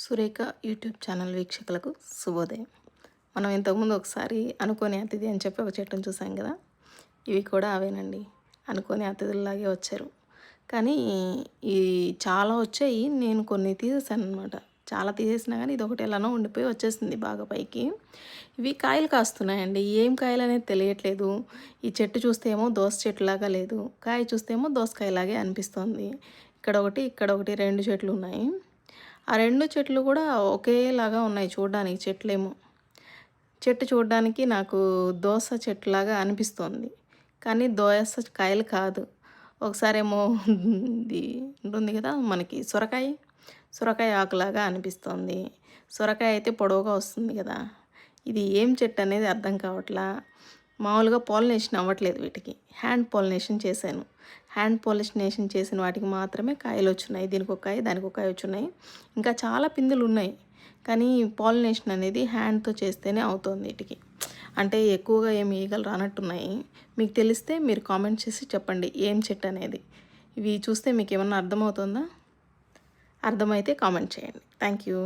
Surekha YouTube channel వీక్షకులకు శుభోదయం. మనం ఇంతకుముందు ఒకసారి అనుకోని అతిథి అని చెప్పి ఒక చెట్టును చూసాం కదా. ఇవి కూడా అవేనండి. అనుకోని అతిథుల్లాగే వచ్చారు. కానీ ఈ చాలా వచ్చాయి. నేను కొన్ని తీసేసాను అనమాట. చాలా తీసేసినా కానీ ఇదొకటి ఎలానో ఉండిపోయి వచ్చేసింది బాగా పైకి. ఇవి కాయలు కాస్తున్నాయండి. ఏం కాయలు అనేది తెలియట్లేదు. ఈ చెట్టు చూస్తే ఏమో దోస చెట్టులాగా లేదు, కాయ చూస్తే ఏమో దోసకాయలాగే అనిపిస్తుంది. ఇక్కడ ఒకటి, ఇక్కడ ఒకటి, 2 చెట్లు ఉన్నాయి. ఆ 2 చెట్లు కూడా ఒకేలాగా ఉన్నాయి చూడ్డానికి. చెట్టు చూడ్డానికి నాకు దోస చెట్టులాగా అనిపిస్తోంది. కానీ దోస కాయలు కాదు. ఒకసారేమో ఇది ఉంటుంది కదా మనకి సొరకాయ ఆకులాగా అనిపిస్తోంది. సొరకాయ అయితే పొడవుగా వస్తుంది కదా. ఇది ఏం చెట్టు అనేది అర్థం కావట్లా. మామూలుగా పాలినేషన్ అవ్వట్లేదు వీటికి. హ్యాండ్ పాలినేషన్ చేశాను. హ్యాండ్ పాలినేషన్ చేసిన వాటికి మాత్రమే కాయలు వచ్చున్నాయి. దీనికి ఒక కాయ, దానికి ఒక కాయ వచ్చున్నాయి. ఇంకా చాలా పిందులు ఉన్నాయి. కానీ పాలినేషన్ అనేది హ్యాండ్తో చేస్తేనే అవుతుంది వీటికి. అంటే ఎక్కువగా ఏమి ఈగలు రానట్టున్నాయి. మీకు తెలిస్తే మీరు కామెంట్ చేసి చెప్పండి ఏం చెట్టు అనేది. ఇవి చూస్తే మీకు ఏమన్నా అర్థమవుతుందా? అర్థమైతే కామెంట్ చేయండి. Thank you.